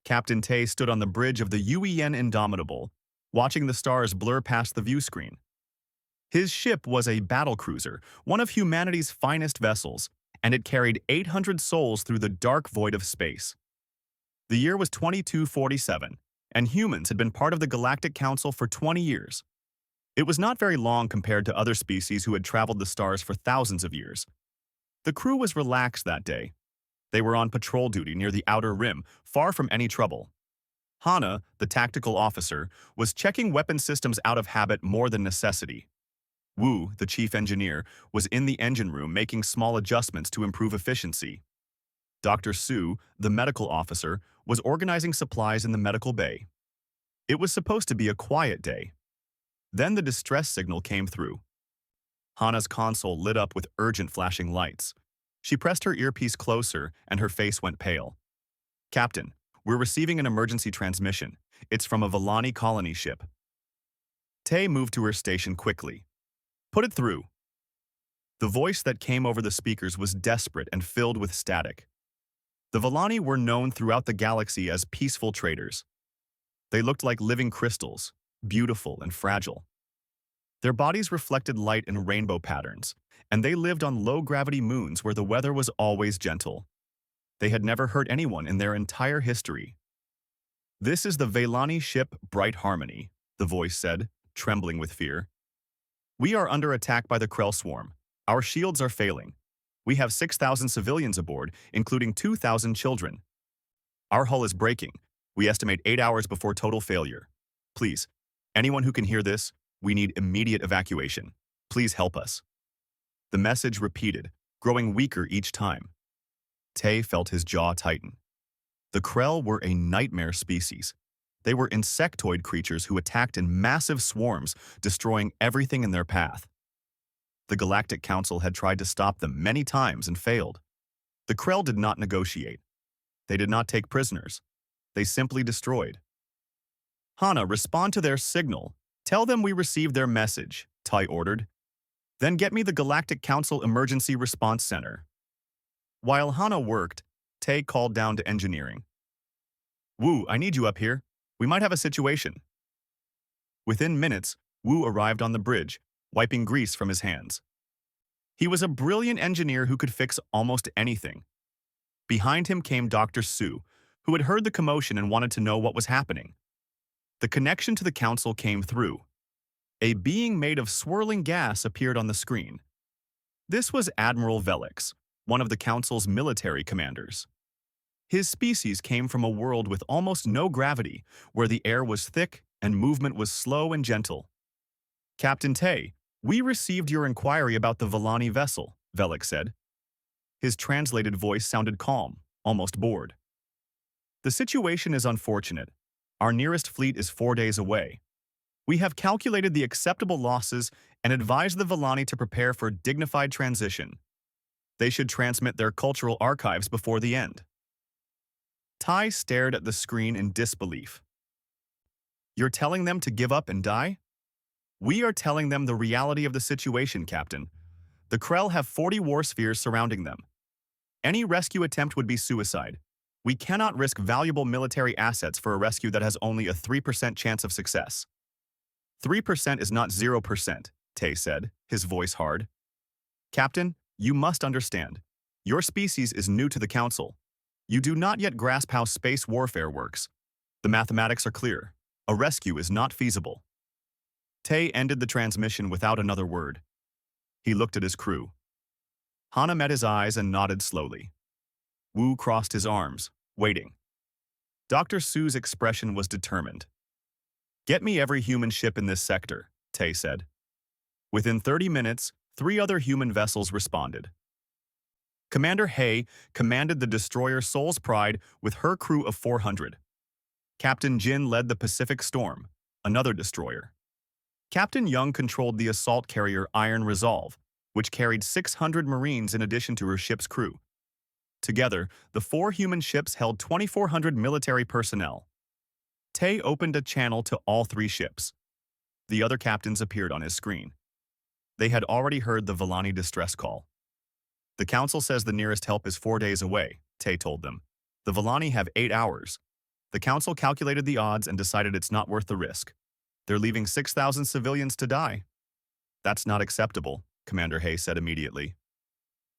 Captain Tay stood on the bridge of the UEN Indomitable, watching the stars blur past the view screen. His ship was a battlecruiser, one of humanity's finest vessels, and it carried 800 souls through the dark void of space. The year was 2247, and humans had been part of the Galactic Council for 20 years. It was not very long compared to other species who had traveled the stars for thousands of years. The crew was relaxed that day. They were on patrol duty near the outer rim, far from any trouble. Hana, the tactical officer, was checking weapon systems out of habit more than necessity. Wu, the chief engineer, was in the engine room making small adjustments to improve efficiency. Dr. Su, the medical officer, was organizing supplies in the medical bay. It was supposed to be a quiet day. Then the distress signal came through. Hana's console lit up with urgent flashing lights. She pressed her earpiece closer and her face went pale. "Captain, we're receiving an emergency transmission. It's from a Villani colony ship." Tay moved to her station quickly. "Put it through." The voice that came over the speakers was desperate and filled with static. The Villani were known throughout the galaxy as peaceful traders. They looked like living crystals, beautiful and fragile. Their bodies reflected light in rainbow patterns, and they lived on low-gravity moons where the weather was always gentle. They had never hurt anyone in their entire history. "This is the Villani ship Bright Harmony," the voice said, trembling with fear. "We are under attack by the Krell swarm. Our shields are failing. We have 6,000 civilians aboard, including 2,000 children. Our hull is breaking. We estimate 8 hours before total failure. Please, anyone who can hear this, we need immediate evacuation. Please help us." The message repeated, growing weaker each time. Tay felt his jaw tighten. The Krell were a nightmare species. They were insectoid creatures who attacked in massive swarms, destroying everything in their path. The Galactic Council had tried to stop them many times and failed. The Krell did not negotiate. They did not take prisoners. They simply destroyed. "Hana, respond to their signal. Tell them we received their message," Tai ordered. "Then get me the Galactic Council Emergency Response Center." While Hana worked, Tay called down to engineering. "Wu, I need you up here. We might have a situation." Within minutes, Wu arrived on the bridge, wiping grease from his hands. He was a brilliant engineer who could fix almost anything. Behind him came Dr. Su, who had heard the commotion and wanted to know what was happening. The connection to the council came through. A being made of swirling gas appeared on the screen. This was Admiral Velix, one of the council's military commanders. His species came from a world with almost no gravity, where the air was thick and movement was slow and gentle. "Captain Tay, we received your inquiry about the Villani vessel," Velix said. His translated voice sounded calm, almost bored. "The situation is unfortunate. Our nearest fleet is 4 days away. We have calculated the acceptable losses and advised the Villani to prepare for a dignified transition. They should transmit their cultural archives before the end." Tai stared at the screen in disbelief. "You're telling them to give up and die?" "We are telling them the reality of the situation, Captain. The Krell have 40 war spheres surrounding them. Any rescue attempt would be suicide. We cannot risk valuable military assets for a rescue that has only a 3% chance of success." 3% is not 0%, Tay said, his voice hard. "Captain, you must understand. Your species is new to the Council. You do not yet grasp how space warfare works. The mathematics are clear. A rescue is not feasible." Tay ended the transmission without another word. He looked at his crew. Hana met his eyes and nodded slowly. Wu crossed his arms, waiting. Dr. Su's expression was determined. "Get me every human ship in this sector," Tay said. Within 30 minutes, 3 other human vessels responded. Commander Hay commanded the destroyer Soul's Pride with her crew of 400. Captain Jin led the Pacific Storm, another destroyer. Captain Young controlled the assault carrier Iron Resolve, which carried 600 Marines in addition to her ship's crew. Together, the 4 human ships held 2,400 military personnel. Tay opened a channel to all 3 ships. The other captains appeared on his screen. They had already heard the Villani distress call. "The Council says the nearest help is 4 days away," Tay told them. "The Villani have 8 hours. The council calculated the odds and decided it's not worth the risk. They're leaving 6,000 civilians to die. That's not acceptable, Commander Hay said immediately.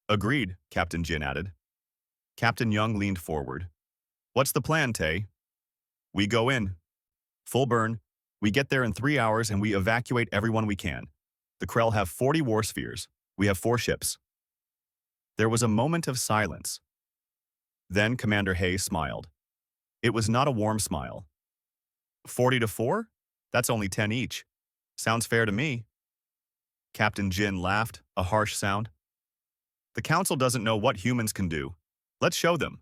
Agreed, Captain Jin added. Captain Young leaned forward. What's the plan, Tay? We go in. Full burn. We get there in 3 hours and we evacuate everyone we can. The Krell have 40 war spheres. We have 4 ships. There was a moment of silence. Then Commander Hay smiled. It was not a warm smile. 40 to 4? That's only 10 each. Sounds fair to me. Captain Jin laughed, a harsh sound. The Council doesn't know what humans can do. Let's show them.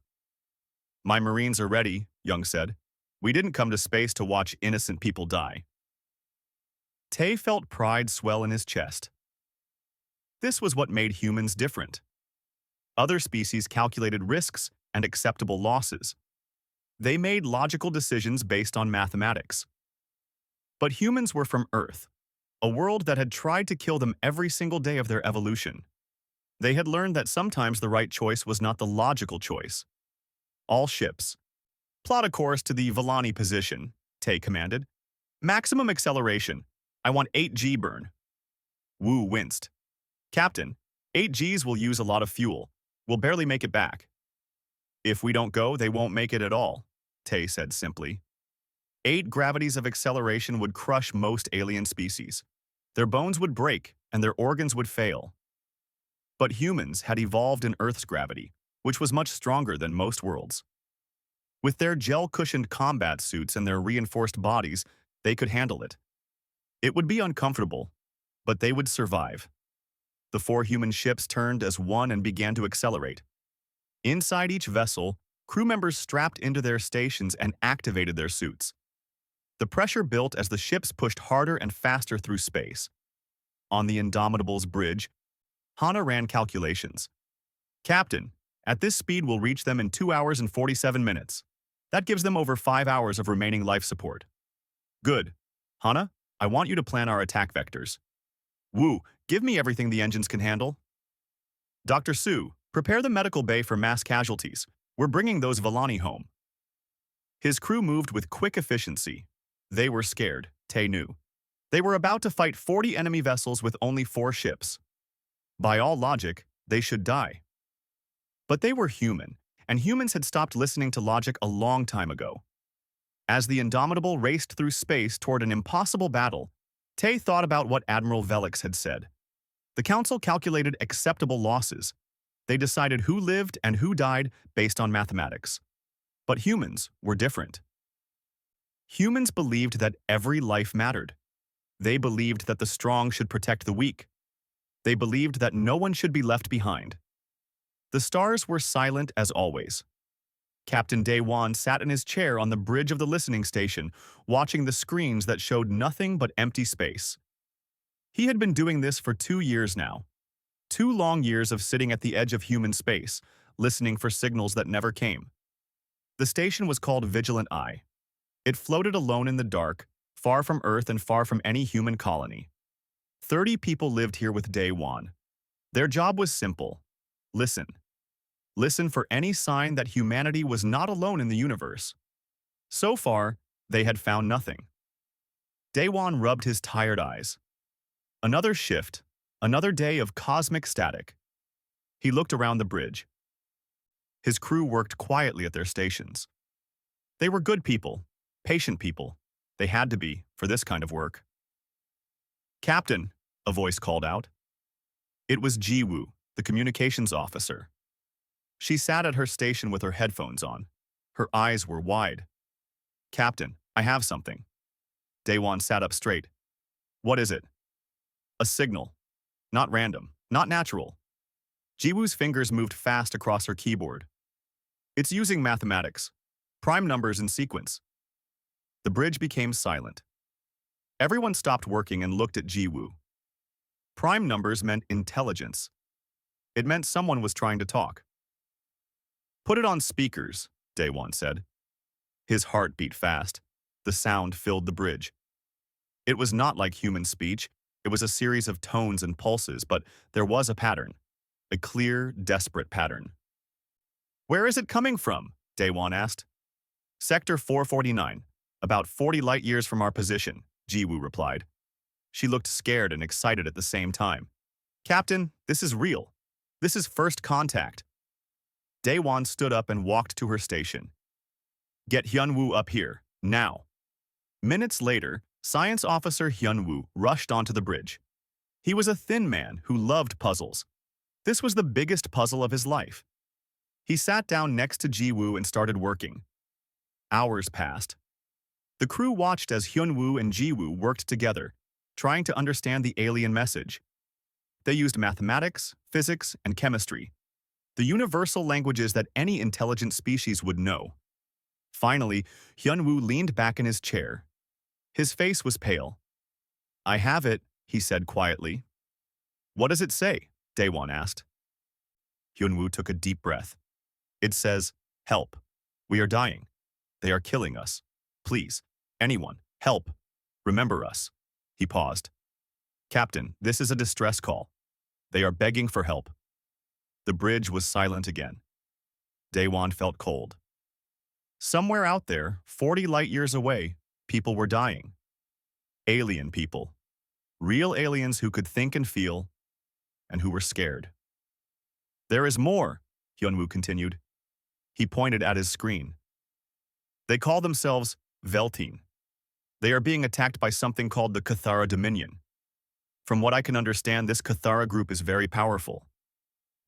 My Marines are ready, Young said. We didn't come to space to watch innocent people die. Tay felt pride swell in his chest. This was what made humans different. Other species calculated risks and acceptable losses. They made logical decisions based on mathematics. But humans were from Earth, a world that had tried to kill them every single day of their evolution. They had learned that sometimes the right choice was not the logical choice. All ships. Plot a course to the Villani position, Tay commanded. Maximum acceleration. I want 8G burn. Wu winced. Captain, 8Gs will use a lot of fuel. We'll barely make it back. If we don't go, they won't make it at all, Tay said simply. 8 gravities of acceleration would crush most alien species. Their bones would break and their organs would fail. But humans had evolved in Earth's gravity, which was much stronger than most worlds. With their gel-cushioned combat suits and their reinforced bodies, they could handle it. It would be uncomfortable, but they would survive. The 4 human ships turned as one and began to accelerate. Inside each vessel, crew members strapped into their stations and activated their suits. The pressure built as the ships pushed harder and faster through space. On the Indomitable's bridge, Hana ran calculations. Captain, at this speed we'll reach them in 2 hours and 47 minutes. That gives them over 5 hours of remaining life support. Good. Hana, I want you to plan our attack vectors. Wu, give me everything the engines can handle. Dr. Su, prepare the medical bay for mass casualties. We're bringing those Villani home. His crew moved with quick efficiency. They were scared, Tay knew. They were about to fight 40 enemy vessels with only 4 ships. By all logic, they should die. But they were human, and humans had stopped listening to logic a long time ago. As the Indomitable raced through space toward an impossible battle, Tay thought about what Admiral Velix had said. The Council calculated acceptable losses. They decided who lived and who died based on mathematics. But humans were different. Humans believed that every life mattered. They believed that the strong should protect the weak. They believed that no one should be left behind. The stars were silent as always. Captain Daewon sat in his chair on the bridge of the listening station, watching the screens that showed nothing but empty space. He had been doing this for 2 years now. 2 long years of sitting at the edge of human space, listening for signals that never came. The station was called Vigilant Eye. It floated alone in the dark, far from Earth and far from any human colony. 30 people lived here with Daewon. Their job was simple. Listen. Listen for any sign that humanity was not alone in the universe. So far, they had found nothing. Daewon rubbed his tired eyes. Another shift, another day of cosmic static. He looked around the bridge. His crew worked quietly at their stations. They were good people, patient people. They had to be, for this kind of work. Captain, a voice called out. It was Jiwoo, the communications officer. She sat at her station with her headphones on. Her eyes were wide. Captain, I have something. Daewon sat up straight. What is it? A signal. Not random, not natural. Jiwoo's fingers moved fast across her keyboard. It's using mathematics. Prime numbers in sequence. The bridge became silent. Everyone stopped working and looked at Jiwoo. Prime numbers meant intelligence. It meant someone was trying to talk. Put it on speakers, Daewon said. His heart beat fast. The sound filled the bridge. It was not like human speech. It was a series of tones and pulses, but there was a pattern. A clear, desperate pattern. Where is it coming from? Daewon asked. Sector 449, about 40 light-years from our position, Jiwoo replied. She looked scared and excited at the same time. Captain, this is real. This is first contact. Daewon stood up and walked to her station. Get Hyunwoo up here, now. Minutes later, Science Officer Hyunwoo rushed onto the bridge. He was a thin man who loved puzzles. This was the biggest puzzle of his life. He sat down next to Jiwoo and started working. Hours passed. The crew watched as Hyunwoo and Jiwoo worked together, trying to understand the alien message. They used mathematics, physics, and chemistry, the universal languages that any intelligent species would know. Finally, Hyunwoo leaned back in his chair. His face was pale. I have it, he said quietly. What does it say? Daewon asked. Hyunwoo took a deep breath. It says, help. We are dying. They are killing us. Please, anyone, help. Remember us. He paused. Captain, this is a distress call. They are begging for help. The bridge was silent again. Daewon felt cold. Somewhere out there, 40 light-years away, people were dying. Alien people. Real aliens who could think and feel, and who were scared. There is more, Hyunwoo continued. He pointed at his screen. They call themselves Veltine. They are being attacked by something called the Cathara Dominion. From what I can understand, this Cathara group is very powerful.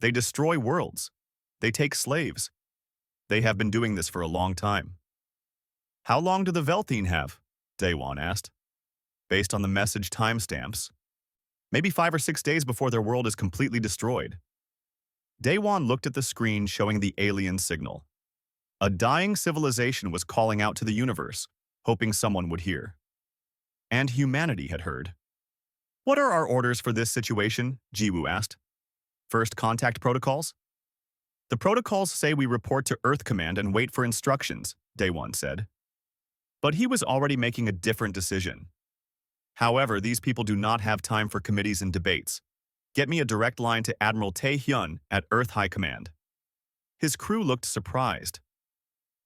They destroy worlds. They take slaves. They have been doing this for a long time. How long do the Veltine have? Daewon asked. Based on the message timestamps. Maybe 5 or 6 days before their world is completely destroyed. Daewon looked at the screen showing the alien signal. A dying civilization was calling out to the universe, hoping someone would hear. And humanity had heard. What are our orders for this situation? Jiwoo asked. First contact protocols? The protocols say we report to Earth Command and wait for instructions, Daewon said. But he was already making a different decision. However, these people do not have time for committees and debates. Get me a direct line to Admiral Tae-hyun at Earth High Command. His crew looked surprised.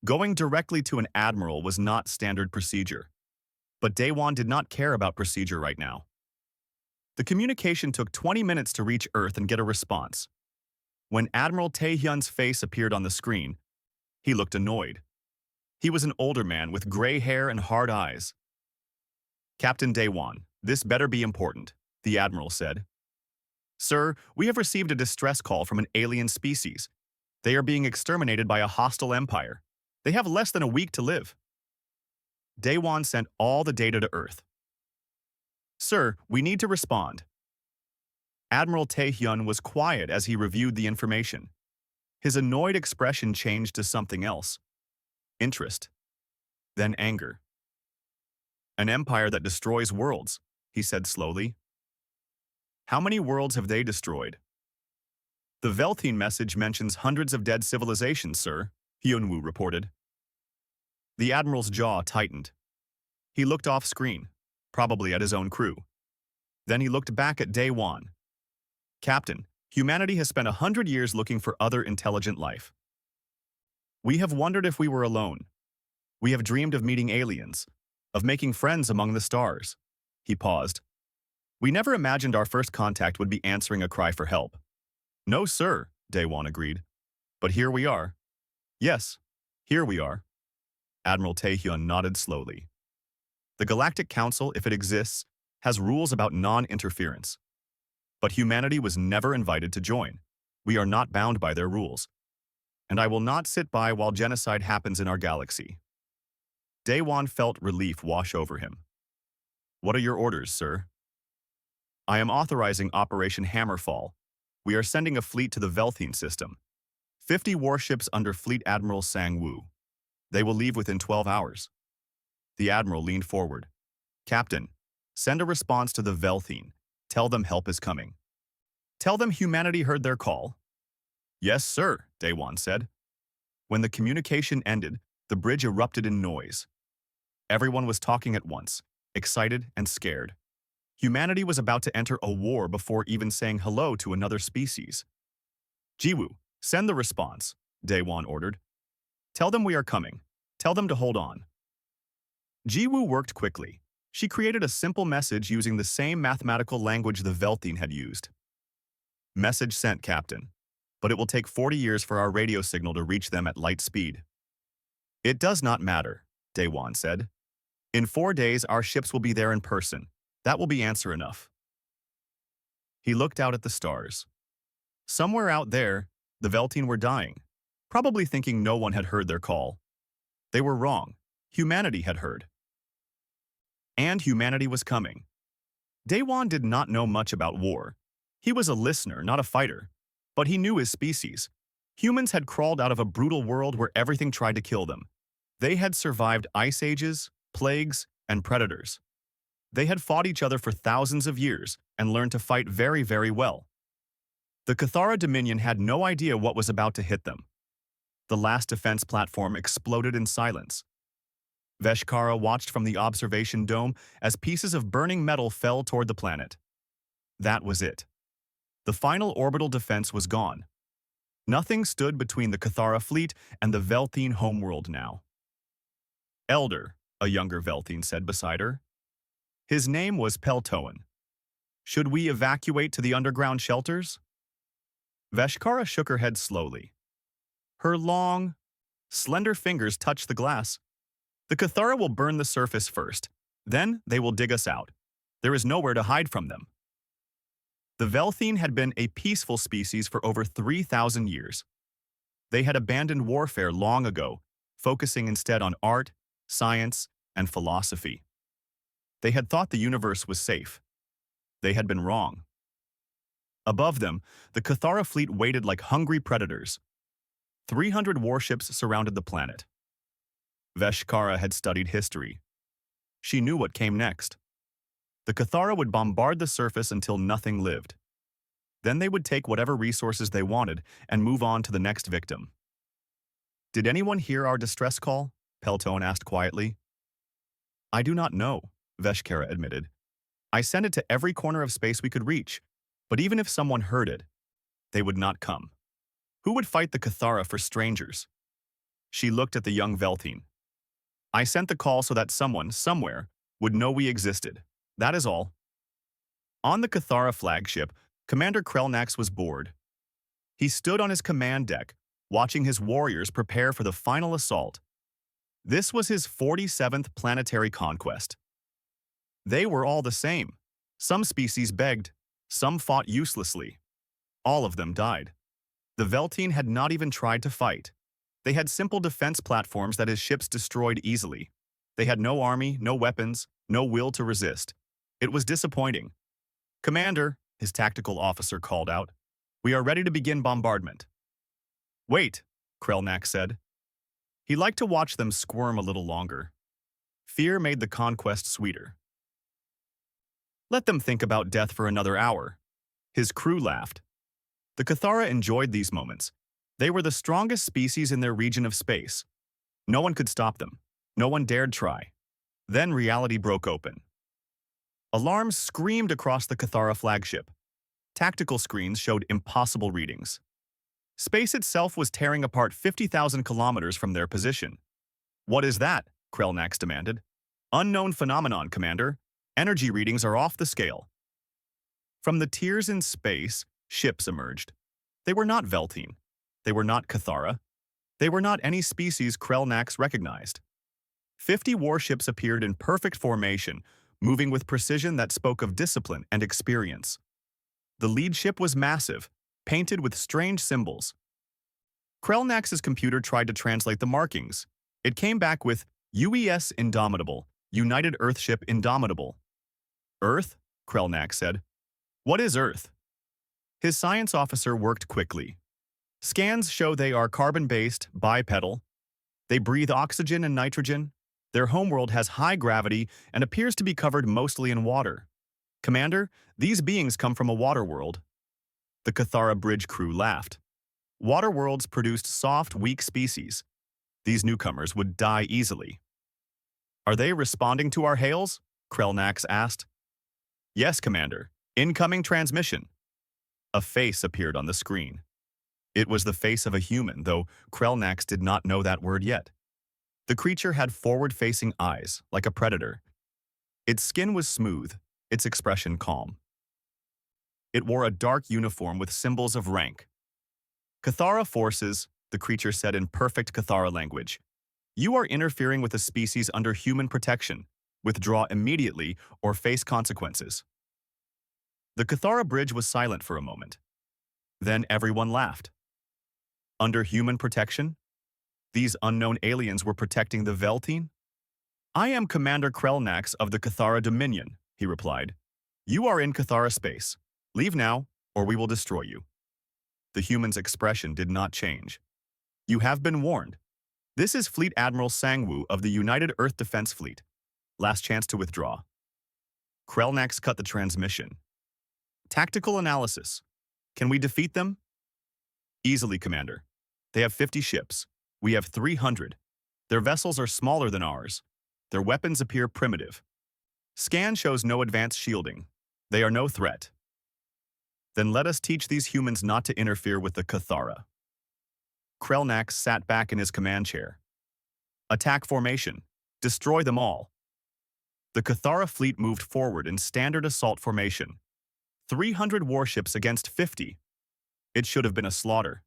Going directly to an admiral was not standard procedure. But Daewon did not care about procedure right now. The communication took 20 minutes to reach Earth and get a response. When Admiral Tae-hyun's face appeared on the screen, he looked annoyed. He was an older man with gray hair and hard eyes. Captain Daewon, this better be important, the admiral said. Sir, we have received a distress call from an alien species. They are being exterminated by a hostile empire. They have less than a week to live. Daewon sent all the data to Earth. Sir, we need to respond. Admiral Tae-hyun was quiet as he reviewed the information. His annoyed expression changed to something else. Interest. Then anger. An empire that destroys worlds, he said slowly. How many worlds have they destroyed? The Veltine message mentions hundreds of dead civilizations, sir, Hyunwoo reported. The admiral's jaw tightened. He looked off screen, probably at his own crew. Then he looked back at Daewon. Captain, humanity has spent 100 years looking for other intelligent life. We have wondered if we were alone. We have dreamed of meeting aliens, of making friends among the stars. He paused. We never imagined our first contact would be answering a cry for help. No, sir, Daewon agreed. But here we are. Yes, here we are. Admiral Tae-hyun nodded slowly. The Galactic Council, if it exists, has rules about non-interference. But humanity was never invited to join. We are not bound by their rules. And I will not sit by while genocide happens in our galaxy. Daewon felt relief wash over him. What are your orders, sir? I am authorizing Operation Hammerfall. We are sending a fleet to the Veltine system. 50 warships under Fleet Admiral Sang-woo. They will leave within 12 hours. The admiral leaned forward. Captain, send a response to the Veltine. Tell them help is coming. Tell them humanity heard their call. Yes, sir, Daewon said. When the communication ended, the bridge erupted in noise. Everyone was talking at once, excited and scared. Humanity was about to enter a war before even saying hello to another species. Jiwoo, send the response, Daewon ordered. Tell them we are coming. Tell them to hold on. Jiwoo worked quickly. She created a simple message using the same mathematical language the Velthine had used. Message sent, Captain. But it will take 40 years for our radio signal to reach them at light speed. It does not matter, Daewon said. In 4 days, our ships will be there in person. That will be answer enough. He looked out at the stars. Somewhere out there, the Velthine were dying, probably thinking no one had heard their call. They were wrong. Humanity had heard. And humanity was coming. Daewon did not know much about war. He was a listener, not a fighter. But he knew his species. Humans had crawled out of a brutal world where everything tried to kill them. They had survived ice ages, plagues, and predators. They had fought each other for thousands of years and learned to fight very, very well. The Cathara Dominion had no idea what was about to hit them. The last defense platform exploded in silence. Veshkara watched from the observation dome as pieces of burning metal fell toward the planet. That was it. The final orbital defense was gone. Nothing stood between the Cathara fleet and the Velthine homeworld now. Elder, a younger Velthine said beside her. His name was Peltoan. Should we evacuate to the underground shelters? Veshkara shook her head slowly. Her long, slender fingers touched the glass. The Cathara will burn the surface first. Then they will dig us out. There is nowhere to hide from them. The Velthine had been a peaceful species for over 3,000 years. They had abandoned warfare long ago, focusing instead on art, science, and philosophy. They had thought the universe was safe. They had been wrong. Above them, the Cathara fleet waited like hungry predators. 300 warships surrounded the planet. Veshkara had studied history. She knew what came next. The Cathara would bombard the surface until nothing lived. Then they would take whatever resources they wanted and move on to the next victim. Did anyone hear our distress call? Peltoan asked quietly. I do not know, Veshkara admitted. I sent it to every corner of space we could reach, but even if someone heard it, they would not come. Who would fight the Cathara for strangers? She looked at the young Velthine. I sent the call so that someone, somewhere, would know we existed. That is all. On the Cathara flagship, Commander Krelnax was bored. He stood on his command deck, watching his warriors prepare for the final assault. This was his 47th planetary conquest. They were all the same. Some species begged, some fought uselessly. All of them died. The Velthine had not even tried to fight. They had simple defense platforms that his ships destroyed easily. They had no army, no weapons, no will to resist. It was disappointing. Commander, his tactical officer called out, we are ready to begin bombardment. Wait, Krelnax said. He liked to watch them squirm a little longer. Fear made the conquest sweeter. Let them think about death for another hour. His crew laughed. The Cathara enjoyed these moments. They were the strongest species in their region of space. No one could stop them. No one dared try. Then reality broke open. Alarms screamed across the Cathara flagship. Tactical screens showed impossible readings. Space itself was tearing apart 50,000 kilometers from their position. What is that? Krelnax demanded. Unknown phenomenon, Commander. Energy readings are off the scale. From the tiers in space, ships emerged. They were not Velthine. They were not Cathara. They were not any species Krelnax recognized. 50 warships appeared in perfect formation, moving with precision that spoke of discipline and experience. The lead ship was massive, painted with strange symbols. Krelnax's computer tried to translate the markings. It came back with UES Indomitable, United Earthship Indomitable. Earth? Krelnax said. What is Earth? His science officer worked quickly. Scans show they are carbon-based, bipedal. They breathe oxygen and nitrogen. Their homeworld has high gravity and appears to be covered mostly in water. Commander, these beings come from a water world. The Cathara bridge crew laughed. Water worlds produced soft, weak species. These newcomers would die easily. Are they responding to our hails? Krelnax asked. Yes, Commander. Incoming transmission. A face appeared on the screen. It was the face of a human, though Krelnax did not know that word yet. The creature had forward-facing eyes, like a predator. Its skin was smooth, its expression calm. It wore a dark uniform with symbols of rank. Cathara forces, the creature said in perfect Cathara language. You are interfering with a species under human protection. Withdraw immediately or face consequences. The Cathara bridge was silent for a moment. Then everyone laughed. Under human protection? These unknown aliens were protecting the Veltine? I am Commander Krelnax of the Cathara Dominion, he replied. You are in Cathara space. Leave now, or we will destroy you. The human's expression did not change. You have been warned. This is Fleet Admiral Sangwoo of the United Earth Defense Fleet. Last chance to withdraw. Krelnax cut the transmission. Tactical analysis. Can we defeat them? Easily, Commander. They have 50 ships. We have 300. Their vessels are smaller than ours. Their weapons appear primitive. Scan shows no advanced shielding. They are no threat. Then let us teach these humans not to interfere with the Cathara. Krelnax sat back in his command chair. Attack formation. Destroy them all. The Cathara fleet moved forward in standard assault formation. 300 warships against 50. It should have been a slaughter.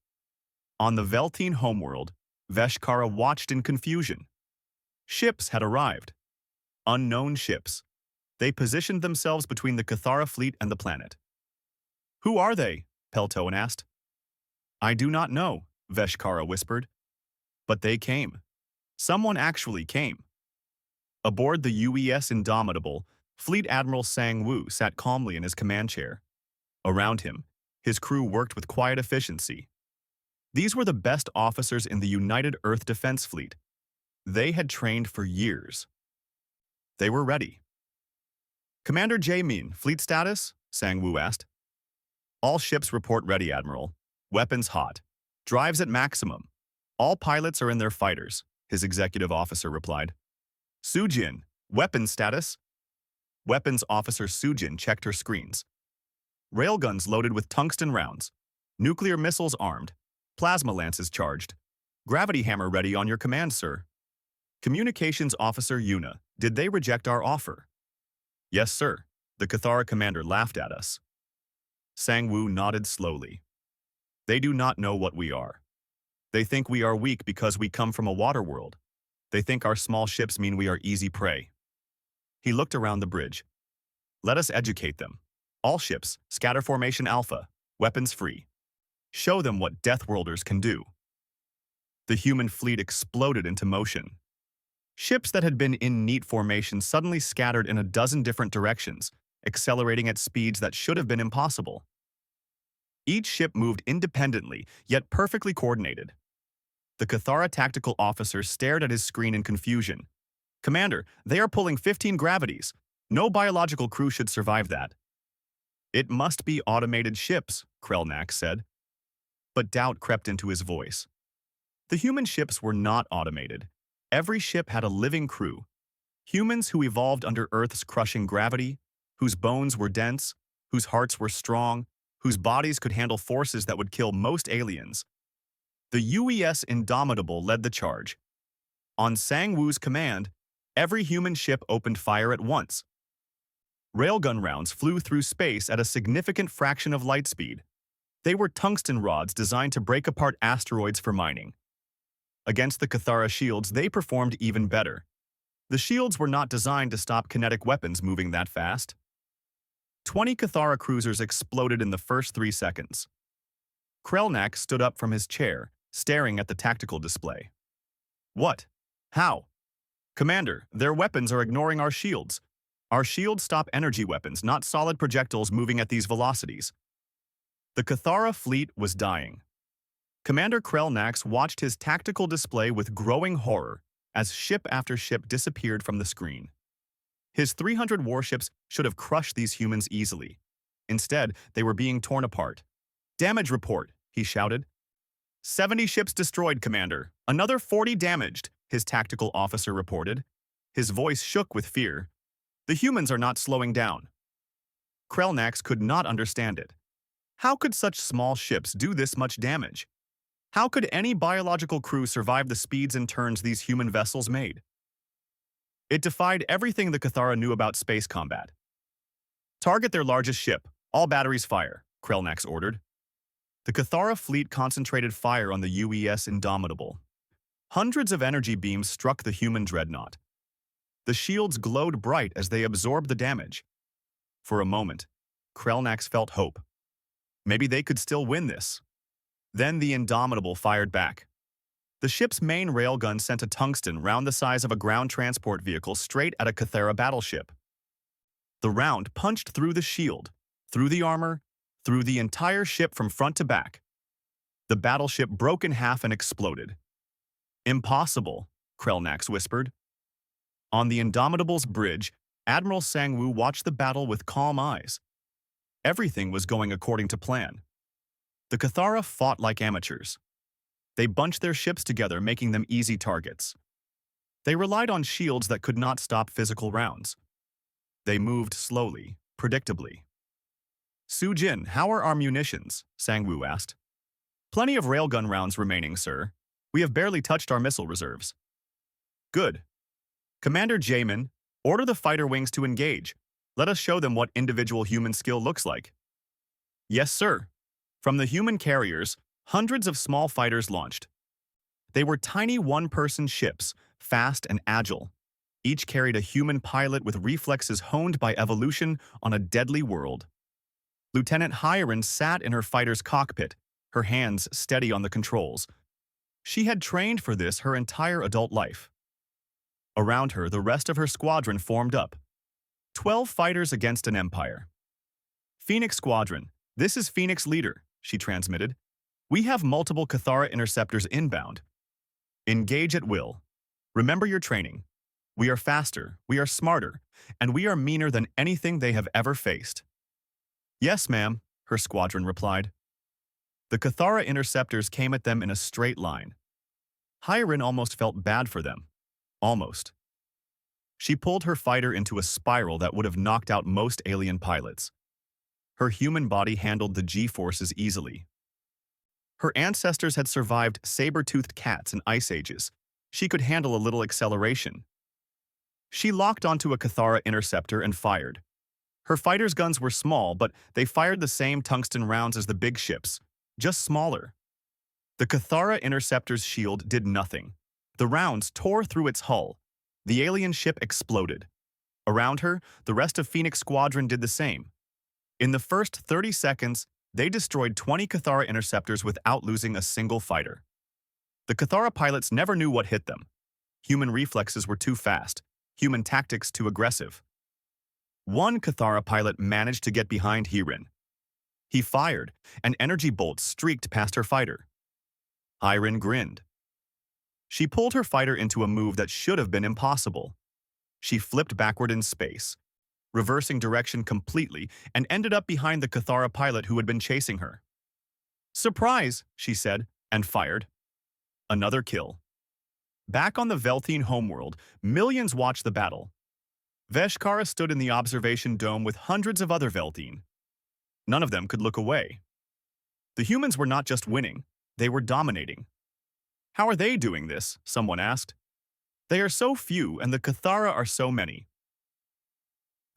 On the Veltine homeworld, Veshkara watched in confusion. Ships had arrived. Unknown ships. They positioned themselves between the Cathara fleet and the planet. Who are they? Peltoan asked. I do not know, Veshkara whispered. But they came. Someone actually came. Aboard the UES Indomitable, Fleet Admiral Sangwoo sat calmly in his command chair. Around him, his crew worked with quiet efficiency. These were the best officers in the United Earth Defense Fleet. They had trained for years. They were ready. Commander Jae-min, fleet status? Sangwoo asked. All ships report ready, Admiral. Weapons hot. Drives at maximum. All pilots are in their fighters, his executive officer replied. Sujin, weapons status? Weapons officer Sujin checked her screens. Railguns loaded with tungsten rounds. Nuclear missiles armed. Plasma lances charged. Gravity hammer ready on your command, sir. Communications officer Yuna, did they reject our offer? Yes, sir. The Cathara commander laughed at us. Sangwoo nodded slowly. They do not know what we are. They think we are weak because we come from a water world. They think our small ships mean we are easy prey. He looked around the bridge. Let us educate them. All ships, scatter formation alpha, weapons free. Show them what Deathworlders can do. The human fleet exploded into motion. Ships that had been in neat formation suddenly scattered in a dozen different directions, accelerating at speeds that should have been impossible. Each ship moved independently, yet perfectly coordinated. The Cathara tactical officer stared at his screen in confusion. Commander, they are pulling 15 gravities. No biological crew should survive that. It must be automated ships, Krelnax said. But doubt crept into his voice. The human ships were not automated. Every ship had a living crew. Humans who evolved under Earth's crushing gravity, whose bones were dense, whose hearts were strong, whose bodies could handle forces that would kill most aliens. The UES Indomitable led the charge. On Sangwoo's command, every human ship opened fire at once. Railgun rounds flew through space at a significant fraction of light speed. They were tungsten rods designed to break apart asteroids for mining. Against the Cathara shields, they performed even better. The shields were not designed to stop kinetic weapons moving that fast. 20 Cathara cruisers exploded in the first 3 seconds. Krelnax stood up from his chair, staring at the tactical display. What? How? Commander, their weapons are ignoring our shields. Our shields stop energy weapons, not solid projectiles moving at these velocities. The Cathara fleet was dying. Commander Krelnax watched his tactical display with growing horror as ship after ship disappeared from the screen. His 300 warships should have crushed these humans easily. Instead, they were being torn apart. Damage report, he shouted. 70 ships destroyed, Commander. Another 40 damaged, his tactical officer reported. His voice shook with fear. The humans are not slowing down. Krelnax could not understand it. How could such small ships do this much damage? How could any biological crew survive the speeds and turns these human vessels made? It defied everything the Cathara knew about space combat. Target their largest ship. All batteries fire, Krelnax ordered. The Cathara fleet concentrated fire on the UES Indomitable. Hundreds of energy beams struck the human dreadnought. The shields glowed bright as they absorbed the damage. For a moment, Krelnax felt hope. Maybe they could still win this. Then the Indomitable fired back. The ship's main railgun sent a tungsten round the size of a ground transport vehicle straight at a Cathara battleship. The round punched through the shield, through the armor, through the entire ship from front to back. The battleship broke in half and exploded. Impossible, Krelnax whispered. On the Indomitable's bridge, Admiral Sangwoo watched the battle with calm eyes. Everything was going according to plan. The Cathara fought like amateurs. They bunched their ships together, making them easy targets. They relied on shields that could not stop physical rounds. They moved slowly, predictably. Su-jin, how are our munitions? Sangwoo asked. Plenty of railgun rounds remaining, sir. We have barely touched our missile reserves. Good. Commander Jamin, order the fighter wings to engage. Let us show them what individual human skill looks like. Yes, sir. From the human carriers, hundreds of small fighters launched. They were tiny one-person ships, fast and agile. Each carried a human pilot with reflexes honed by evolution on a deadly world. Lieutenant Hyarin sat in her fighter's cockpit, her hands steady on the controls. She had trained for this her entire adult life. Around her, the rest of her squadron formed up. 12 fighters against an empire. Phoenix Squadron, this is Phoenix Leader, she transmitted. We have multiple Cathara interceptors inbound. Engage at will. Remember your training. We are faster, we are smarter, and we are meaner than anything they have ever faced. Yes, ma'am, her squadron replied. The Cathara interceptors came at them in a straight line. Hyarin almost felt bad for them. Almost. She pulled her fighter into a spiral that would have knocked out most alien pilots. Her human body handled the G-forces easily. Her ancestors had survived saber-toothed cats and ice ages. She could handle a little acceleration. She locked onto a Cathara interceptor and fired. Her fighter's guns were small, but they fired the same tungsten rounds as the big ships, just smaller. The Cathara interceptor's shield did nothing. The rounds tore through its hull. The alien ship exploded. Around her, the rest of Phoenix Squadron did the same. In the first 30 seconds, they destroyed 20 Cathara interceptors without losing a single fighter. The Cathara pilots never knew what hit them. Human reflexes were too fast, human tactics too aggressive. One Cathara pilot managed to get behind Hyarin. He fired, and energy bolts streaked past her fighter. Hyarin grinned. She pulled her fighter into a move that should have been impossible. She flipped backward in space, reversing direction completely, and ended up behind the Cathara pilot who had been chasing her. Surprise, she said, and fired. Another kill. Back on the Velthine homeworld, millions watched the battle. Veshkara stood in the observation dome with hundreds of other Velthine. None of them could look away. The humans were not just winning, they were dominating. How are they doing this? Someone asked. They are so few and the Cathara are so many.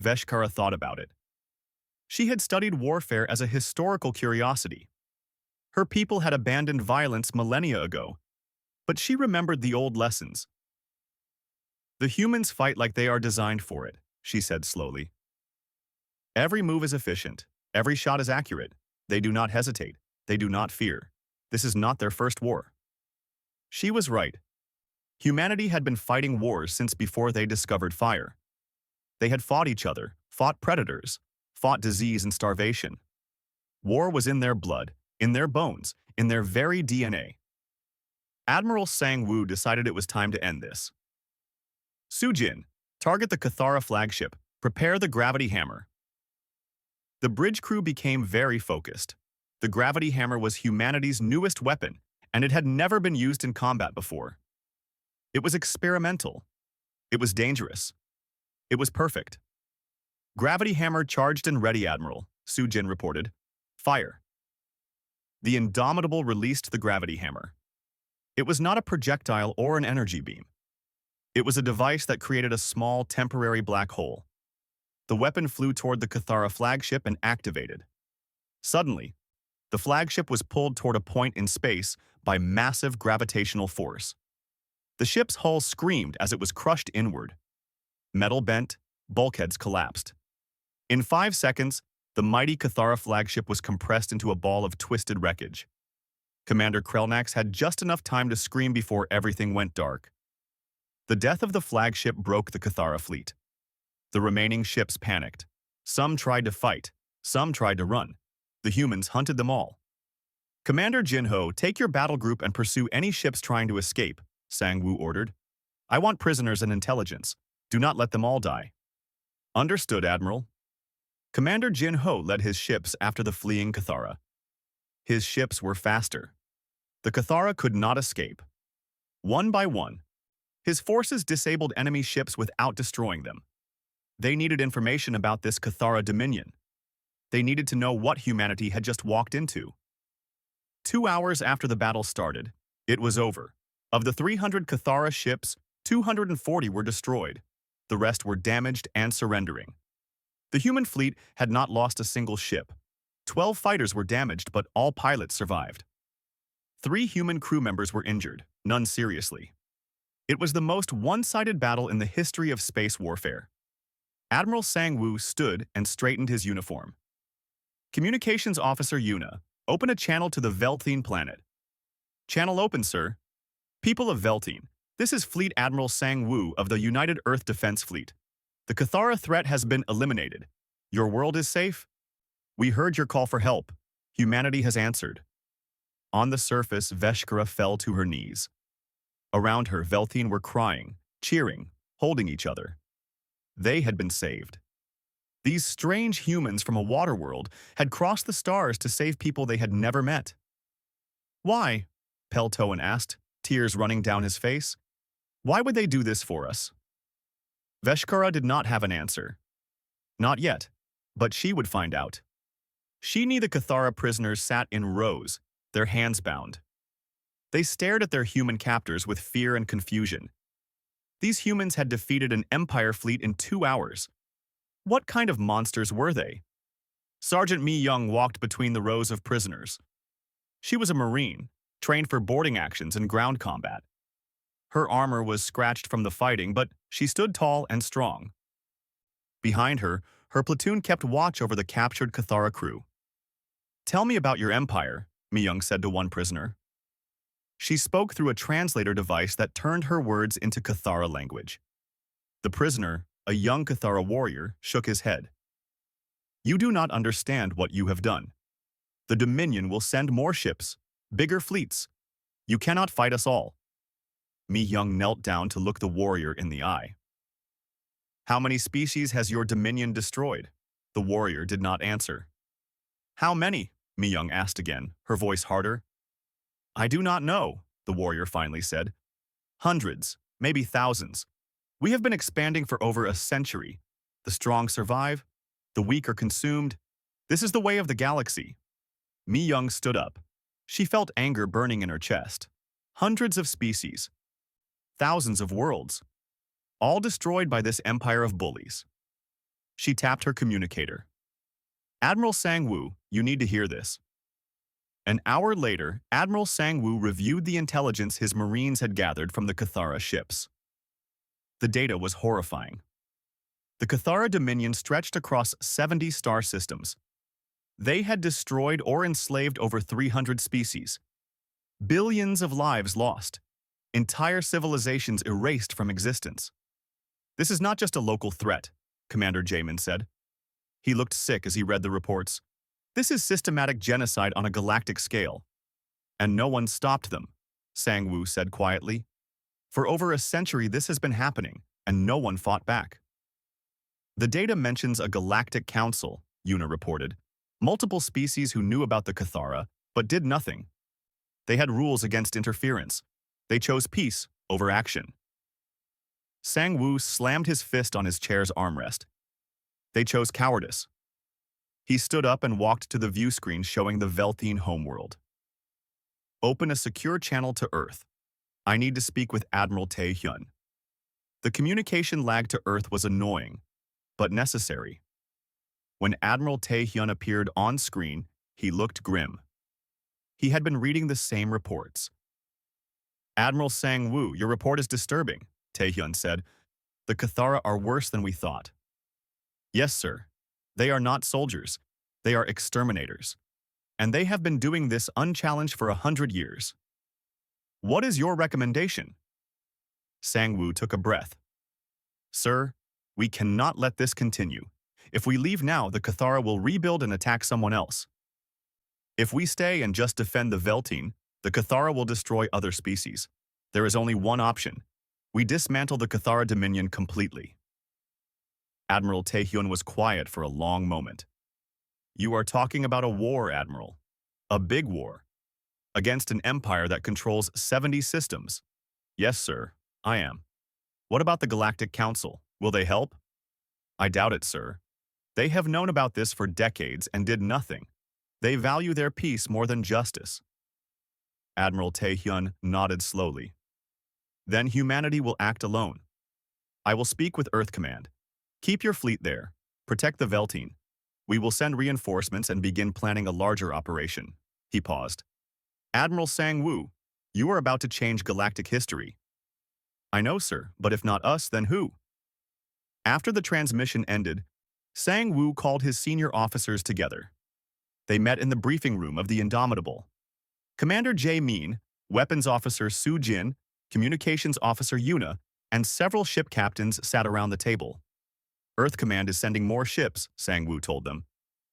Veshkara thought about it. She had studied warfare as a historical curiosity. Her people had abandoned violence millennia ago, but she remembered the old lessons. The humans fight like they are designed for it, she said slowly. Every move is efficient. Every shot is accurate. They do not hesitate. They do not fear. This is not their first war. She was right. Humanity had been fighting wars since before they discovered fire. They had fought each other, fought predators, fought disease and starvation. War was in their blood, in their bones, in their very DNA. Admiral Sangwoo decided it was time to end this. Su-jin, target the Cathara flagship. Prepare the gravity hammer. The bridge crew became very focused. The gravity hammer was humanity's newest weapon, and it had never been used in combat before. It was experimental. It was dangerous. It was perfect. Gravity hammer charged and ready, Admiral, Su-jin reported. Fire. The Indomitable released the gravity hammer. It was not a projectile or an energy beam. It was a device that created a small, temporary black hole. The weapon flew toward the Cathara flagship and activated. Suddenly, the flagship was pulled toward a point in space by massive gravitational force. The ship's hull screamed as it was crushed inward. Metal bent, bulkheads collapsed. In 5 seconds, the mighty Cathara flagship was compressed into a ball of twisted wreckage. Commander Krelnax had just enough time to scream before everything went dark. The death of the flagship broke the Cathara fleet. The remaining ships panicked. Some tried to fight, some tried to run. The humans hunted them all. Commander Jinho, take your battle group and pursue any ships trying to escape, Sang Woo ordered. I want prisoners and intelligence. Do not let them all die. Understood, Admiral. Commander Jinho led his ships after the fleeing Cathara. His ships were faster. The Cathara could not escape. One by one, his forces disabled enemy ships without destroying them. They needed information about this Cathara dominion. They needed to know what humanity had just walked into. 2 hours after the battle started, it was over. Of the 300 Cathara ships, 240 were destroyed. The rest were damaged and surrendering. The human fleet had not lost a single ship. 12 fighters were damaged, but all pilots survived. 3 human crew members were injured, none seriously. It was the most one-sided battle in the history of space warfare. Admiral Sang Woo stood and straightened his uniform. Communications Officer Yuna, open a channel to the Veltine planet. Channel open, sir. People of Veltine, this is Fleet Admiral Sang Woo of the United Earth Defense Fleet. The Cathara threat has been eliminated. Your world is safe? We heard your call for help. Humanity has answered. On the surface, Veshkara fell to her knees. Around her, Veltine were crying, cheering, holding each other. They had been saved. These strange humans from a water world had crossed the stars to save people they had never met. Why? Peltoan asked, tears running down his face. Why would they do this for us? Veshkara did not have an answer. Not yet, but she would find out. She knew the Cathara prisoners sat in rows, their hands bound. They stared at their human captors with fear and confusion. These humans had defeated an Empire fleet in 2 hours. What kind of monsters were they? Sergeant Mi Young walked between the rows of prisoners. She was a Marine, trained for boarding actions and ground combat. Her armor was scratched from the fighting, but she stood tall and strong. Behind her, her platoon kept watch over the captured Cathara crew. Tell me about your empire, Mi Young said to one prisoner. She spoke through a translator device that turned her words into Cathara language. The prisoner, a young Cathara warrior, shook his head. You do not understand what you have done. The Dominion will send more ships, bigger fleets. You cannot fight us all. Mi Young knelt down to look the warrior in the eye. How many species has your Dominion destroyed? The warrior did not answer. How many? Mi Young asked again, her voice harder. I do not know, the warrior finally said. Hundreds, maybe thousands. We have been expanding for over a century. The strong survive, the weak are consumed. This is the way of the galaxy. Mi Young stood up. She felt anger burning in her chest. Hundreds of species. Thousands of worlds. All destroyed by this empire of bullies. She tapped her communicator. Admiral Sang Woo, you need to hear this. An hour later, Admiral Sang Woo reviewed the intelligence his Marines had gathered from the Cathara ships. The data was horrifying. The Cathara Dominion stretched across 70 star systems. They had destroyed or enslaved over 300 species. Billions of lives lost. Entire civilizations erased from existence. This is not just a local threat, Commander Jamin said. He looked sick as he read the reports. This is systematic genocide on a galactic scale. And no one stopped them, Sang Woo said quietly. For over a century this has been happening, and no one fought back. The data mentions a galactic council, Yuna reported. Multiple species who knew about the Cathara, but did nothing. They had rules against interference. They chose peace over action. Sang Woo slammed his fist on his chair's armrest. They chose cowardice. He stood up and walked to the view screen showing the Veltine homeworld. Open a secure channel to Earth. I need to speak with Admiral Tae-hyun. The communication lag to Earth was annoying, but necessary. When Admiral Tae-hyun appeared on screen, he looked grim. He had been reading the same reports. Admiral Sang-woo, your report is disturbing, Tae-hyun said. The Cathara are worse than we thought. Yes, sir. They are not soldiers. They are exterminators. And they have been doing this unchallenged for 100 years. What is your recommendation? Sang-woo took a breath. Sir, we cannot let this continue. If we leave now, the Cathara will rebuild and attack someone else. If we stay and just defend the Veltine, the Cathara will destroy other species. There is only one option. We dismantle the Cathara Dominion completely. Admiral Tae-hyun was quiet for a long moment. You are talking about a war, Admiral. A big war. Against an empire that controls 70 systems. Yes, sir, I am. What about the Galactic Council? Will they help? I doubt it, sir. They have known about this for decades and did nothing. They value their peace more than justice. Admiral Tae-hyun nodded slowly. Then humanity will act alone. I will speak with Earth Command. Keep your fleet there. Protect the Veltine. We will send reinforcements and begin planning a larger operation. He paused. Admiral Sang-woo, you are about to change galactic history. I know, sir, but if not us, then who? After the transmission ended, Sang-woo called his senior officers together. They met in the briefing room of the Indomitable. Commander Jae-min, Weapons Officer Soo-jin, Communications Officer Yuna, and several ship captains sat around the table. Earth Command is sending more ships, Sang-woo told them.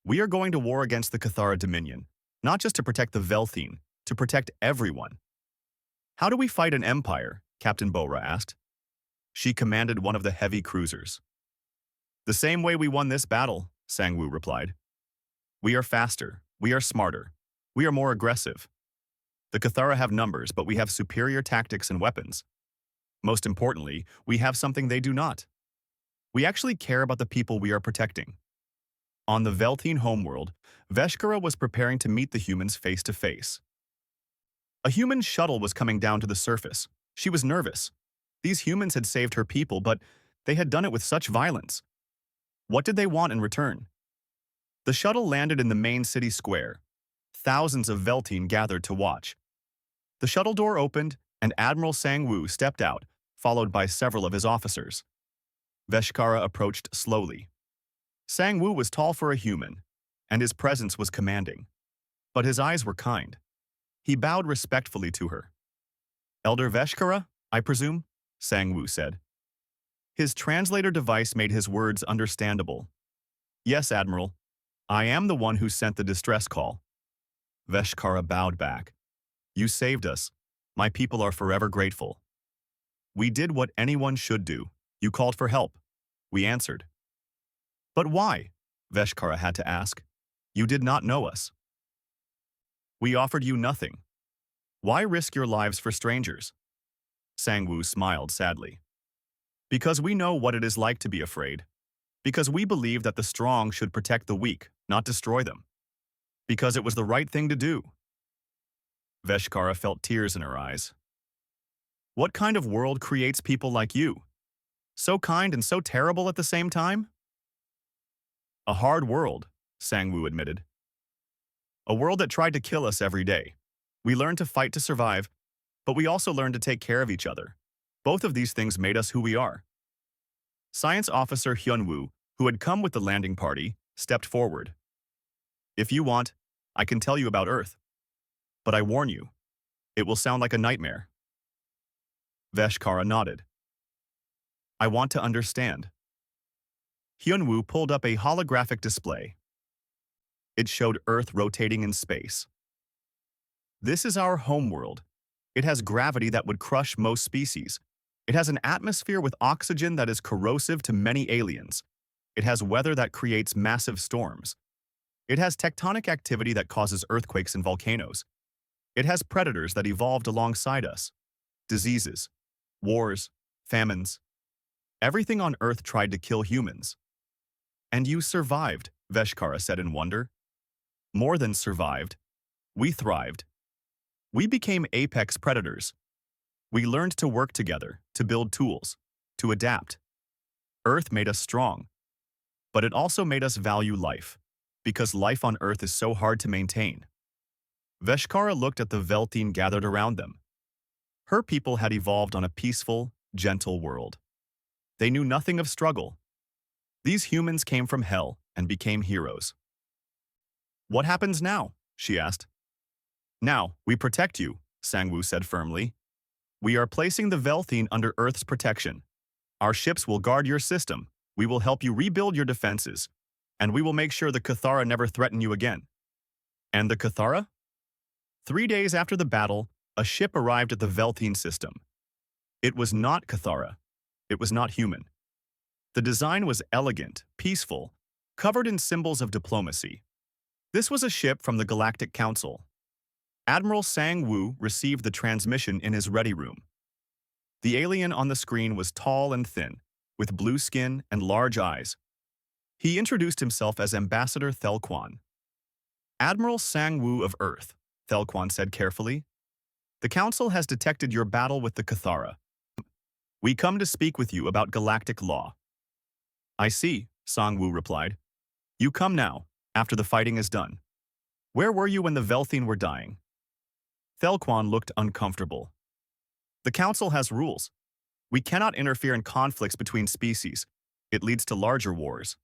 We are going to war against the Cathara Dominion, not just to protect the Veltine, to protect everyone. How do we fight an empire? Captain Bora asked. She commanded one of the heavy cruisers. The same way we won this battle, Sang-woo replied. We are faster, we are smarter, we are more aggressive. The Cathara have numbers, but we have superior tactics and weapons. Most importantly, we have something they do not. We actually care about the people we are protecting. On the Veltine homeworld, Veshkara was preparing to meet the humans face to face. A human shuttle was coming down to the surface. She was nervous. These humans had saved her people, but they had done it with such violence. What did they want in return? The shuttle landed in the main city square. Thousands of Veltine gathered to watch. The shuttle door opened, and Admiral Sang-woo stepped out, followed by several of his officers. Veshkara approached slowly. Sang-woo was tall for a human, and his presence was commanding. But his eyes were kind. He bowed respectfully to her. Elder Veshkara, I presume? Sang-woo said. His translator device made his words understandable. Yes, Admiral. I am the one who sent the distress call. Veshkara bowed back. You saved us. My people are forever grateful. We did what anyone should do. You called for help. We answered. But why? Veshkara had to ask. You did not know us. We offered you nothing. Why risk your lives for strangers? Sang-woo smiled sadly. Because we know what it is like to be afraid. Because we believe that the strong should protect the weak, not destroy them. Because it was the right thing to do. Veshkara felt tears in her eyes. What kind of world creates people like you? So kind and so terrible at the same time? A hard world, Sang-woo admitted. A world that tried to kill us every day. We learned to fight to survive, but we also learned to take care of each other. Both of these things made us who we are. Science Officer Hyun-woo, who had come with the landing party, stepped forward. If you want, I can tell you about Earth. But I warn you, it will sound like a nightmare. Veshkara nodded. I want to understand. Hyun-woo pulled up a holographic display. It showed Earth rotating in space. This is our homeworld. It has gravity that would crush most species. It has an atmosphere with oxygen that is corrosive to many aliens. It has weather that creates massive storms. It has tectonic activity that causes earthquakes and volcanoes. It has predators that evolved alongside us. Diseases, wars, famines. Everything on Earth tried to kill humans. And you survived, Veshkara said in wonder. More than survived. We thrived. We became apex predators. We learned to work together, to build tools, to adapt. Earth made us strong, but it also made us value life, because life on Earth is so hard to maintain. Veshkara looked at the Veltine gathered around them. Her people had evolved on a peaceful, gentle world. They knew nothing of struggle. These humans came from hell and became heroes. "What happens now?" she asked. "Now, we protect you," Sangwoo said firmly. "We are placing the Veltine under Earth's protection. Our ships will guard your system, we will help you rebuild your defenses, and we will make sure the Cathara never threaten you again." And the Cathara? 3 days after the battle, a ship arrived at the Veltine system. It was not Cathara. It was not human. The design was elegant, peaceful, covered in symbols of diplomacy. This was a ship from the Galactic Council. Admiral Sang-woo received the transmission in his ready room. The alien on the screen was tall and thin, with blue skin and large eyes. He introduced himself as Ambassador Thelquan. "Admiral Sang-woo of Earth," Thelquan said carefully. "The Council has detected your battle with the Cathara. We come to speak with you about galactic law." "I see," Sang-woo replied. "You come now, after the fighting is done. Where were you when the Veltine were dying?" Thelquan looked uncomfortable. "The Council has rules. We cannot interfere in conflicts between species. It leads to larger wars."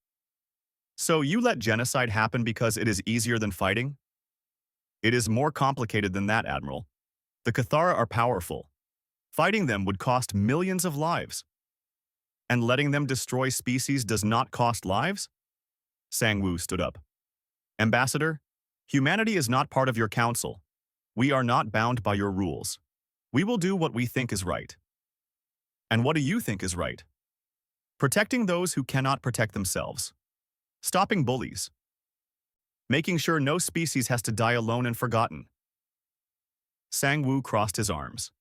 "So you let genocide happen because it is easier than fighting?" "It is more complicated than that, Admiral. The Cathara are powerful. Fighting them would cost millions of lives. And letting them destroy species does not cost lives?" Sang-woo stood up. "Ambassador, humanity is not part of your council. We are not bound by your rules. We will do what we think is right." "And what do you think is right?" "Protecting those who cannot protect themselves. Stopping bullies. Making sure no species has to die alone and forgotten." Sang-woo crossed his arms.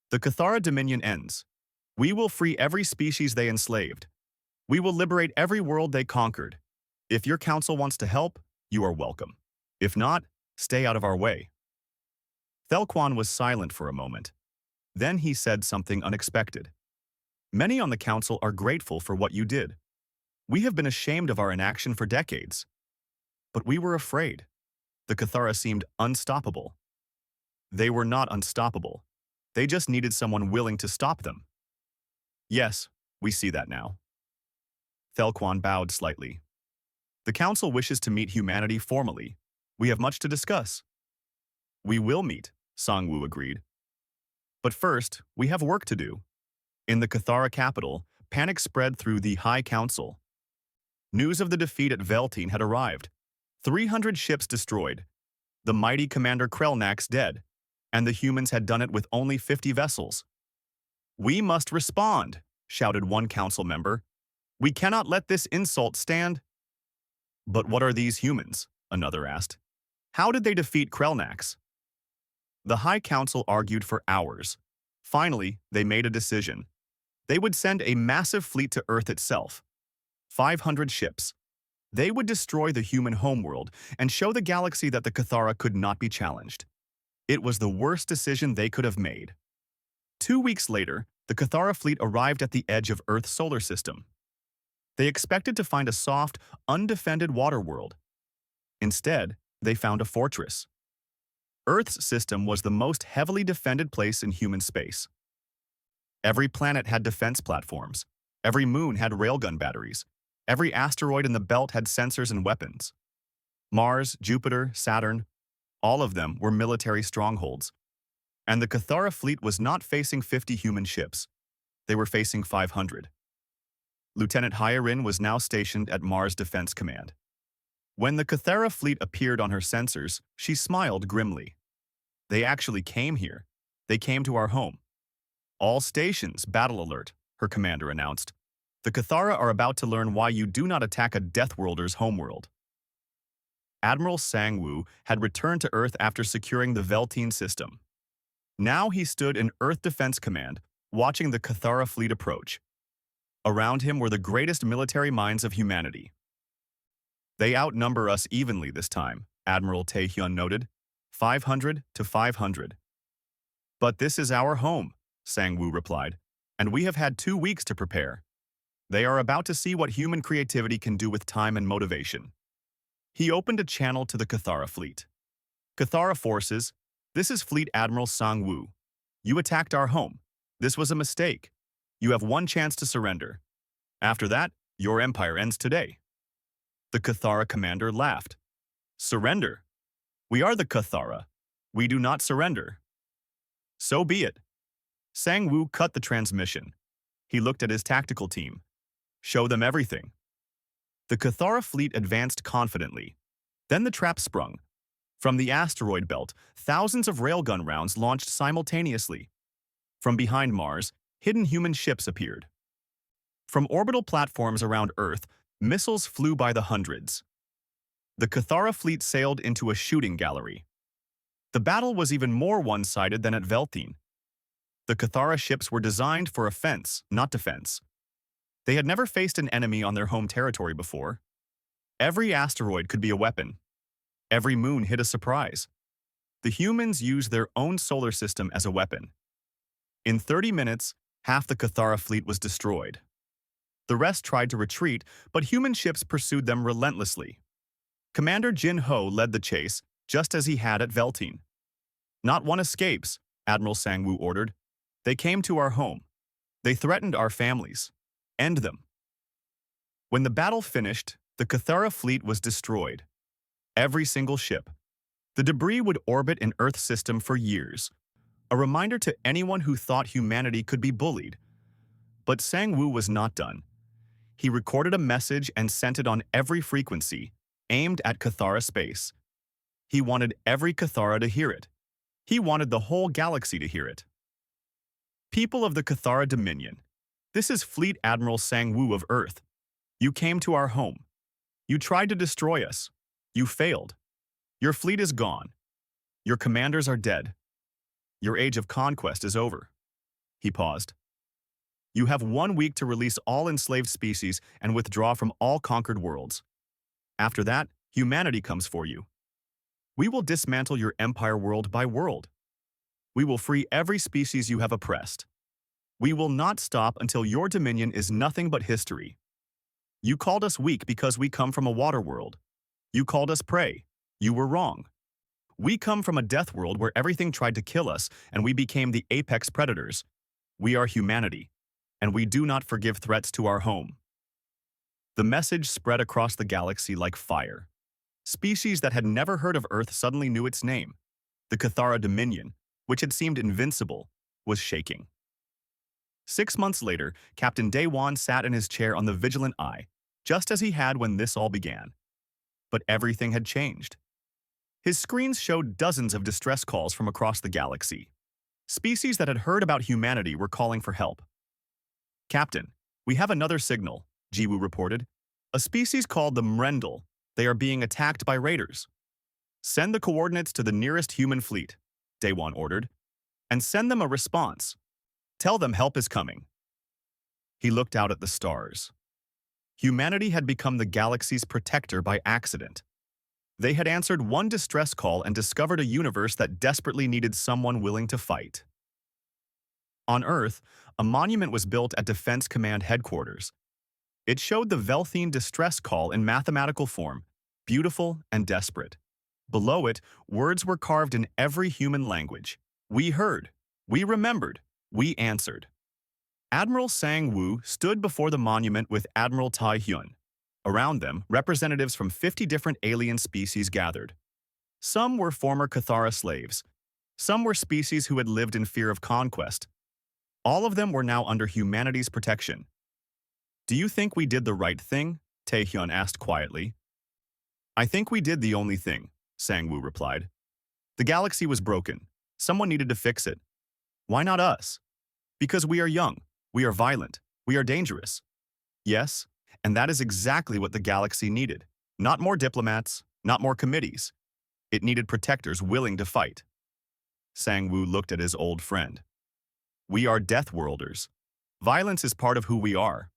"The Cathara Dominion ends. We will free every species they enslaved. We will liberate every world they conquered. If your council wants to help, you are welcome. If not, stay out of our way." Thelquan was silent for a moment. Then he said something unexpected. "Many on the council are grateful for what you did. We have been ashamed of our inaction for decades. But we were afraid. The Cathara seemed unstoppable." "They were not unstoppable. They just needed someone willing to stop them." "Yes, we see that now." Thelquan bowed slightly. "The Council wishes to meet humanity formally. We have much to discuss." "We will meet," Sang-woo agreed. "But first, we have work to do." In the Cathara capital, panic spread through the High Council. News of the defeat at Veltine had arrived. 300 ships destroyed. The mighty Commander Krelnax dead. And the humans had done it with only 50 vessels. "We must respond," shouted one council member. "We cannot let this insult stand." "But what are these humans?" another asked. "How did they defeat Krelnax?" The High Council argued for hours. Finally, they made a decision. They would send a massive fleet to Earth itself. 500 ships. They would destroy the human homeworld and show the galaxy that the Cathara could not be challenged. It was the worst decision they could have made. 2 weeks later, the Cathara fleet arrived at the edge of Earth's solar system. They expected to find a soft, undefended water world. Instead, they found a fortress. Earth's system was the most heavily defended place in human space. Every planet had defense platforms. Every moon had railgun batteries. Every asteroid in the belt had sensors and weapons. Mars, Jupiter, Saturn, all of them were military strongholds. And the Cathara fleet was not facing 50 human ships. They were facing 500. Lieutenant Hyarin was now stationed at Mars Defense Command. When the Cathara fleet appeared on her sensors, she smiled grimly. "They actually came here. They came to our home." "All stations, battle alert," her commander announced. "The Cathara are about to learn why you do not attack a Deathworlders' homeworld." Admiral Sang-woo had returned to Earth after securing the Veltine system. Now he stood in Earth Defense Command, watching the Cathara fleet approach. Around him were the greatest military minds of humanity. "They outnumber us evenly this time," Admiral Taehyun noted. 500 to 500. But this is our home, Sang-woo replied, and we have had 2 weeks to prepare. They are about to see what human creativity can do with time and motivation. He opened a channel to the Cathara fleet. Cathara forces, this is Fleet Admiral Sang-woo. You attacked our home. This was a mistake. You have one chance to surrender. After that, your empire ends today. The Cathara commander laughed. Surrender? We are the Cathara. We do not surrender. So be it. Sang-woo cut the transmission. He looked at his tactical team. Show them everything. The Cathara fleet advanced confidently. Then the trap sprung. From the asteroid belt, thousands of railgun rounds launched simultaneously. From behind Mars, hidden human ships appeared. From orbital platforms around Earth, missiles flew by the hundreds. The Cathara fleet sailed into a shooting gallery. The battle was even more one-sided than at Veltine. The Cathara ships were designed for offense, not defense. They had never faced an enemy on their home territory before. Every asteroid could be a weapon. Every moon hid a surprise. The humans used their own solar system as a weapon. In 30 minutes, half the Cathara fleet was destroyed. The rest tried to retreat, but human ships pursued them relentlessly. Commander Jin Ho led the chase, just as he had at Veltine. Not one escapes, Admiral Sang-woo ordered. They came to our home. They threatened our families. End them. When the battle finished, the Cathara fleet was destroyed. Every single ship. The debris would orbit an Earth system for years, a reminder to anyone who thought humanity could be bullied. But Sang-woo was not done. He recorded a message and sent it on every frequency, aimed at Cathara space. He wanted every Cathara to hear it. He wanted the whole galaxy to hear it. People of the Cathara Dominion, this is Fleet Admiral Sang-woo of Earth. You came to our home. You tried to destroy us. You failed. Your fleet is gone. Your commanders are dead. Your age of conquest is over. He paused. You have 1 week to release all enslaved species and withdraw from all conquered worlds. After that, humanity comes for you. We will dismantle your empire world by world. We will free every species you have oppressed. We will not stop until your dominion is nothing but history. You called us weak because we come from a water world. You called us prey. You were wrong. We come from a death world where everything tried to kill us and we became the apex predators. We are humanity, and we do not forgive threats to our home. The message spread across the galaxy like fire. Species that had never heard of Earth suddenly knew its name. The Cathara Dominion, which had seemed invincible, was shaking. 6 months later, Captain Daewon sat in his chair on the Vigilant Eye, just as he had when this all began. But everything had changed. His screens showed dozens of distress calls from across the galaxy. Species that had heard about humanity were calling for help. Captain, we have another signal, Jiwoo reported. A species called the Mrendel. They are being attacked by raiders. Send the coordinates to the nearest human fleet, Daewon ordered, and send them a response. Tell them help is coming. He looked out at the stars. Humanity had become the galaxy's protector by accident. They had answered one distress call and discovered a universe that desperately needed someone willing to fight. On Earth, a monument was built at Defense Command Headquarters. It showed the Veltine distress call in mathematical form, beautiful and desperate. Below it, words were carved in every human language. We heard. We remembered. We answered. Admiral Sang-woo stood before the monument with Admiral Tae-hyun. Around them, representatives from 50 different alien species gathered. Some were former Cathara slaves. Some were species who had lived in fear of conquest. All of them were now under humanity's protection. Do you think we did the right thing? Tae-hyun asked quietly. I think we did the only thing, Sang-woo replied. The galaxy was broken. Someone needed to fix it. Why not us? Because we are young, we are violent, we are dangerous. Yes, and that is exactly what the galaxy needed. Not more diplomats, not more committees. It needed protectors willing to fight. Sang-woo looked at his old friend. We are Deathworlders. Violence is part of who we are.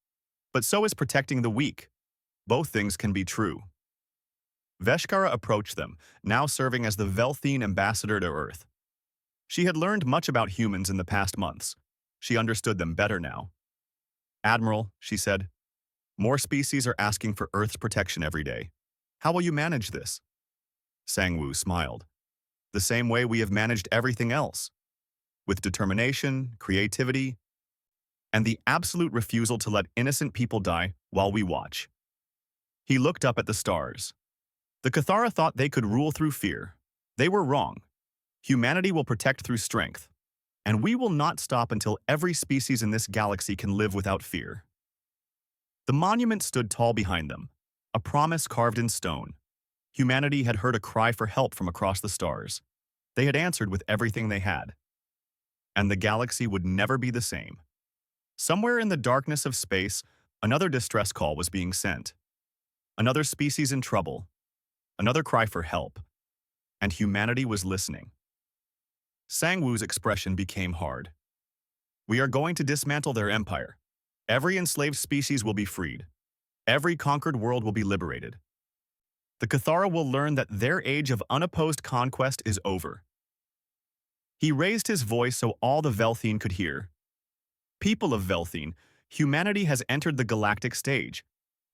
But so is protecting the weak. Both things can be true. Veshkara approached them, now serving as the Velthine ambassador to Earth. She had learned much about humans in the past months. She understood them better now. "Admiral," she said, "more species are asking for Earth's protection every day. How will you manage this?" Sangwoo smiled. "The same way we have managed everything else. With determination, creativity, and the absolute refusal to let innocent people die while we watch." He looked up at the stars. The Cathara thought they could rule through fear. They were wrong. Humanity will protect through strength, and we will not stop until every species in this galaxy can live without fear. The monument stood tall behind them, a promise carved in stone. Humanity had heard a cry for help from across the stars. They had answered with everything they had. And the galaxy would never be the same. Somewhere in the darkness of space, another distress call was being sent. Another species in trouble. Another cry for help. And humanity was listening. Sangwoo's expression became hard. "We are going to dismantle their empire. Every enslaved species will be freed. Every conquered world will be liberated. The Cathara will learn that their age of unopposed conquest is over." He raised his voice so all the Velthine could hear. "People of Velthine, humanity has entered the galactic stage.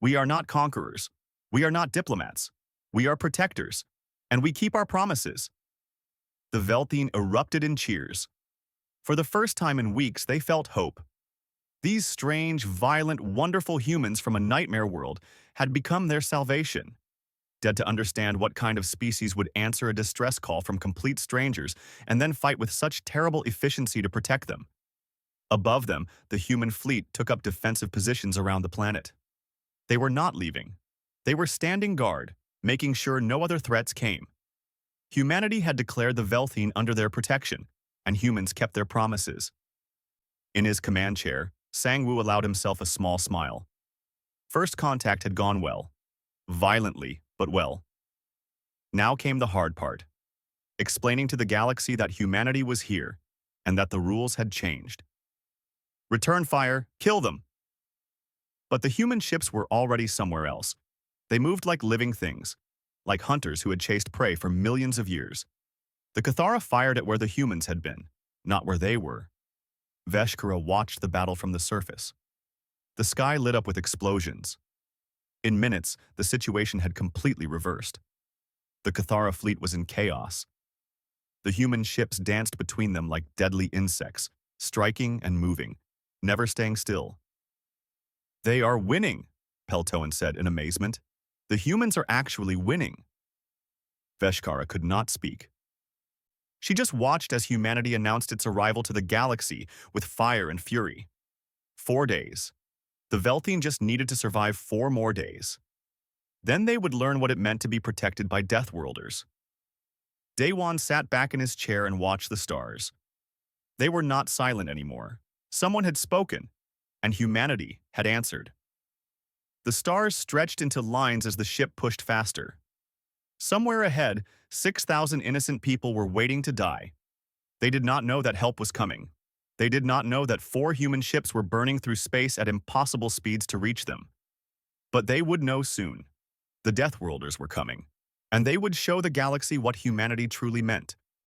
We are not conquerors. We are not diplomats. We are protectors. And we keep our promises." The Velthine erupted in cheers. For the first time in weeks, they felt hope. These strange, violent, wonderful humans from a nightmare world had become their salvation. Dead to understand what kind of species would answer a distress call from complete strangers and then fight with such terrible efficiency to protect them. Above them, the human fleet took up defensive positions around the planet. They were not leaving. They were standing guard, making sure no other threats came. Humanity had declared the Velthine under their protection, and humans kept their promises. In his command chair, Sangwoo allowed himself a small smile. First contact had gone well. Violently, but well. Now came the hard part. Explaining to the galaxy that humanity was here, and that the rules had changed. "Return fire, kill them!" But the human ships were already somewhere else. They moved like living things, like hunters who had chased prey for millions of years. The Cathara fired at where the humans had been, not where they were. Veshkara watched the battle from the surface. The sky lit up with explosions. In minutes, the situation had completely reversed. The Cathara fleet was in chaos. The human ships danced between them like deadly insects, striking and moving, never staying still. "They are winning," Peltoan said in amazement. "The humans are actually winning." Veshkara could not speak. She just watched as humanity announced its arrival to the galaxy with fire and fury. 4 days. The Velthine just needed to survive 4 more days. Then they would learn what it meant to be protected by Deathworlders. Daewon sat back in his chair and watched the stars. They were not silent anymore. Someone had spoken, and humanity had answered. The stars stretched into lines as the ship pushed faster. Somewhere ahead, 6,000 innocent people were waiting to die. They did not know that help was coming. They did not know that 4 human ships were burning through space at impossible speeds to reach them. But they would know soon. The Deathworlders were coming, and they would show the galaxy what humanity truly meant.